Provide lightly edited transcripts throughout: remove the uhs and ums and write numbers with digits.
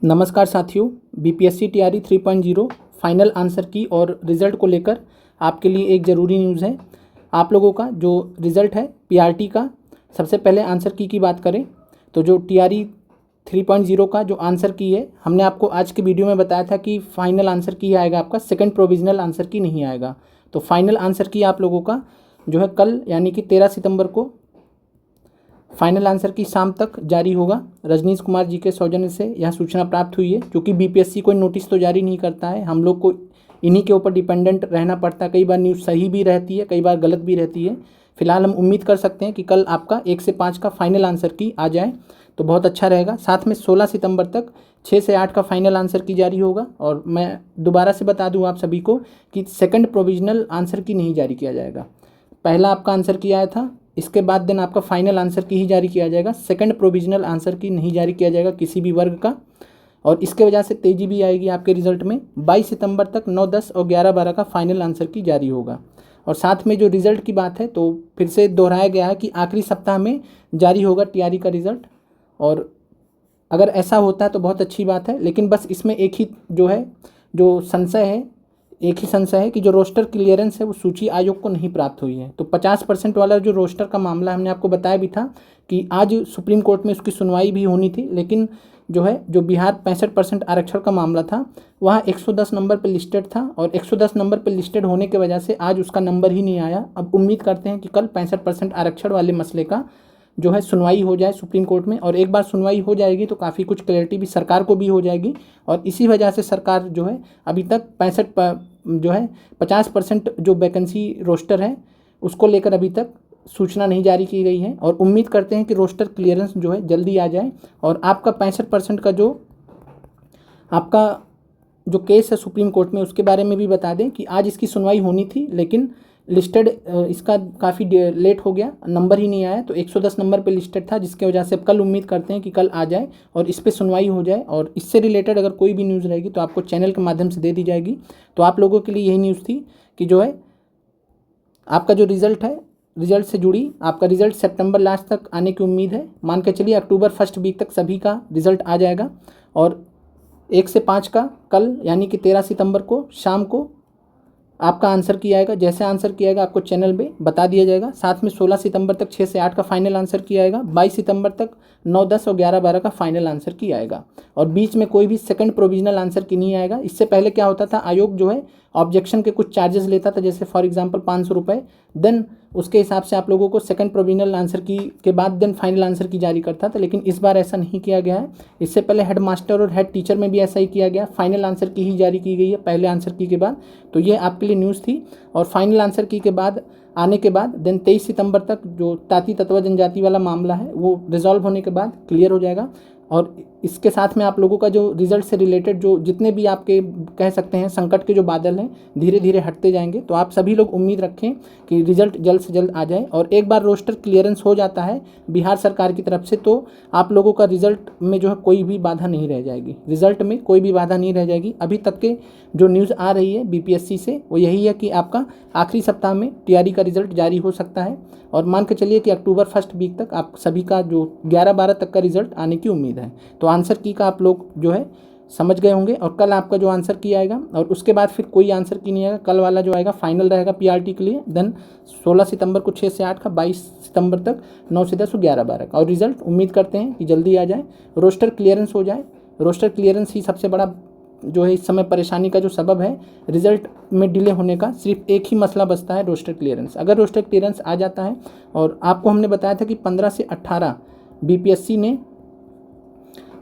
नमस्कार साथियों, BPSC TRE 3.0 final answer की और रिज़ल्ट को लेकर आपके लिए एक ज़रूरी न्यूज़ है। आप लोगों का जो रिज़ल्ट है पीआरटी का, सबसे पहले आंसर की बात करें तो जो टीआरई 3.0 का जो आंसर की है, हमने आपको आज के वीडियो में बताया था कि फाइनल आंसर की आएगा आपका, सेकंड प्रोविजनल आंसर की नहीं आएगा। तो फाइनल आंसर की आप लोगों का जो है कल यानी कि 13 सितंबर को फाइनल आंसर की शाम तक जारी होगा। रजनीश कुमार जी के सौजन्य से यह सूचना प्राप्त हुई है, क्योंकि बीपीएससी कोई नोटिस तो जारी नहीं करता है, हम लोग को इन्हीं के ऊपर डिपेंडेंट रहना पड़ता है। कई बार न्यूज़ सही भी रहती है, कई बार गलत भी रहती है। फिलहाल हम उम्मीद कर सकते हैं कि कल आपका 1 से 5 का फाइनल आंसर की आ जाए तो बहुत अच्छा रहेगा। साथ में 16 सितंबर तक 6 से 8 का फाइनल आंसर की जारी होगा। और मैं दोबारा से बता दूं आप सभी को कि सेकंड प्रोविजनल आंसर की नहीं जारी किया जाएगा। पहला आपका आंसर की आया था, इसके बाद दिन आपका फाइनल आंसर की ही जारी किया जाएगा। सेकंड प्रोविजनल आंसर की नहीं जारी किया जाएगा किसी भी वर्ग का, और इसके वजह से तेज़ी भी आएगी आपके रिजल्ट में। 22 सितंबर तक 9, 10 और 11, 12 का फाइनल आंसर की जारी होगा। और साथ में जो रिज़ल्ट की बात है तो फिर से दोहराया गया है कि आखिरी सप्ताह में जारी होगा टीआरई का रिज़ल्ट। और अगर ऐसा होता है तो बहुत अच्छी बात है, लेकिन बस इसमें एक ही जो संशय है, एक ही संशय है कि जो रोस्टर क्लियरेंस है वो सूची आयोग को नहीं प्राप्त हुई है। तो 50% वाला जो रोस्टर का मामला हमने आपको बताया भी था कि आज सुप्रीम कोर्ट में उसकी सुनवाई भी होनी थी, लेकिन जो बिहार 65% आरक्षण का मामला था वहाँ 110 नंबर पर लिस्टेड था, और 110 नंबर पर लिस्टेड होने की वजह से आज उसका नंबर ही नहीं आया। अब उम्मीद करते हैं कि कल 65% आरक्षण वाले मसले का जो है सुनवाई हो जाए सुप्रीम कोर्ट में, और एक बार सुनवाई हो जाएगी तो काफ़ी कुछ क्लैरिटी भी सरकार को भी हो जाएगी। और इसी वजह से सरकार जो है अभी तक 50% जो वैकेंसी रोस्टर है उसको लेकर अभी तक सूचना नहीं जारी की गई है। और उम्मीद करते हैं कि रोस्टर क्लियरेंस जो है जल्दी आ जाए, और आपका 65% का आपका जो केस है सुप्रीम कोर्ट में उसके बारे में भी बता दें कि आज इसकी सुनवाई होनी थी, लेकिन लिस्टेड इसका काफ़ी लेट हो गया, नंबर ही नहीं आया। तो 110 नंबर पे लिस्टेड था, जिसके वजह से अब कल उम्मीद करते हैं कि कल आ जाए और इस पर सुनवाई हो जाए। और इससे रिलेटेड अगर कोई भी न्यूज़ रहेगी तो आपको चैनल के माध्यम से दे दी जाएगी। तो आप लोगों के लिए यही न्यूज़ थी कि जो है आपका जो रिज़ल्ट है, रिज़ल्ट से जुड़ी आपका रिज़ल्ट सितंबर लास्ट तक आने की उम्मीद है। मान के चलिए अक्टूबर फर्स्ट वीक तक सभी का रिज़ल्ट आ जाएगा। और 1 से 5 का कल यानी कि 13 सितंबर को शाम को आपका आंसर किया जाएगा। जैसे आंसर किया जाएगा आपको चैनल पे बता दिया जाएगा। साथ में 16 सितंबर तक 6 से 8 का फाइनल आंसर किया जाएगा। 22 सितंबर तक 9, 10 और 11, 12 का फाइनल आंसर किया जाएगा। और बीच में कोई भी सेकंड प्रोविजनल आंसर की नहीं आएगा। इससे पहले क्या होता था, आयोग जो है ऑब्जेक्शन के कुछ चार्जेस लेता था, जैसे फॉर एग्जांपल 500 रुपये, देन उसके हिसाब से आप लोगों को सेकंड प्रोविजनल आंसर की के बाद देन फाइनल आंसर की जारी करता था। लेकिन इस बार ऐसा नहीं किया गया है। इससे पहले हेड मास्टर और हेड टीचर में भी ऐसा ही किया गया, फाइनल आंसर की ही जारी की गई है पहले आंसर की के बाद। तो ये आपके लिए न्यूज़ थी। और फाइनल आंसर की के बाद आने के बाद देन 23 सितंबर तक जो ताती तत्वा जनजाति वाला मामला है वो रिजॉल्व होने के बाद क्लियर हो जाएगा। और इसके साथ में आप लोगों का जो रिज़ल्ट से रिलेटेड जो जितने भी आपके कह सकते हैं संकट के जो बादल हैं धीरे धीरे हटते जाएंगे। तो आप सभी लोग उम्मीद रखें कि रिज़ल्ट जल्द से जल्द आ जाए। और एक बार रोस्टर क्लियरेंस हो जाता है बिहार सरकार की तरफ से तो आप लोगों का रिज़ल्ट में जो है कोई भी बाधा नहीं रह जाएगी, रिज़ल्ट में कोई भी बाधा नहीं रह जाएगी। अभी तक के जो न्यूज़ आ रही है बीपीएससी से वो यही है कि आपका आखिरी सप्ताह में टीआरई का रिज़ल्ट जारी हो सकता है। और मान के चलिए कि अक्टूबर फर्स्ट वीक तक आप सभी का जो 11, 12 तक का रिज़ल्ट आने की उम्मीद है। तो आंसर की का आप लोग जो है समझ गए होंगे। और कल आपका जो आंसर की आएगा और उसके बाद फिर कोई आंसर की नहीं आएगा, कल वाला जो आएगा फाइनल रहेगा पीआरटी के लिए। देन 16 सितंबर को 6 से 8 का, 22 सितंबर तक 9 से 10 और 11, 12 का। और रिज़ल्ट उम्मीद करते हैं कि जल्दी आ जाए, रोस्टर क्लियरेंस हो जाए। रोस्टर क्लियरेंस ही सबसे बड़ा जो है इस समय परेशानी का जो सबब है रिज़ल्ट में डिले होने का, सिर्फ एक ही मसला बचता है, रोस्टर क्लियरेंस। अगर रोस्टर क्लियरेंस आ जाता है, और आपको हमने बताया था कि 15 से 18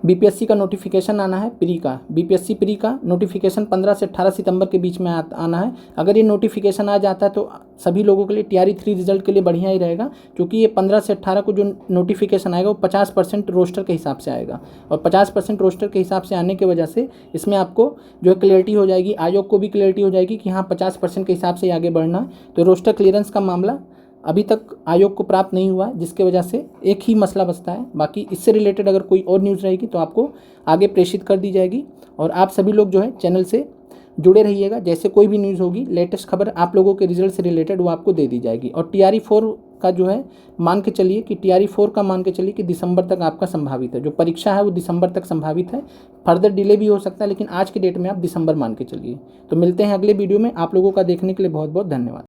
बीपीएससी का नोटिफिकेशन आना है प्री का। बीपीएससी प्री का नोटिफिकेशन 15 से 18 सितंबर के बीच में आना है। अगर ये नोटिफिकेशन आ जाता है तो सभी लोगों के लिए टीआरई 3 रिजल्ट के लिए बढ़िया ही रहेगा, क्योंकि ये 15 से 18 को जो नोटिफिकेशन आएगा वो 50% रोस्टर के हिसाब से आएगा। और 50% रोस्टर के हिसाब से आने की वजह से इसमें आपको जो है क्लियरिटी हो जाएगी, आयोग को भी क्लियरिटी हो जाएगी कि हाँ 50% के हिसाब से आगे बढ़ना है। तो रोस्टर क्लियरेंस का मामला अभी तक आयोग को प्राप्त नहीं हुआ, जिसके वजह से एक ही मसला बचता है। बाकी इससे रिलेटेड अगर कोई और न्यूज़ रहेगी तो आपको आगे प्रेषित कर दी जाएगी। और आप सभी लोग जो है चैनल से जुड़े रहिएगा, जैसे कोई भी न्यूज़ होगी, लेटेस्ट खबर आप लोगों के रिजल्ट से रिलेटेड वो आपको दे दी जाएगी। और टीआरई 4 का जो है मान के चलिए कि TRE 4 का मान के चलिए कि दिसंबर तक आपका संभावित है, जो परीक्षा है वो दिसंबर तक संभावित है। फर्दर डिले भी हो सकता है, लेकिन आज के डेट में आप दिसंबर मान के चलिए। तो मिलते हैं अगले वीडियो में। आप लोगों का देखने के लिए बहुत बहुत धन्यवाद।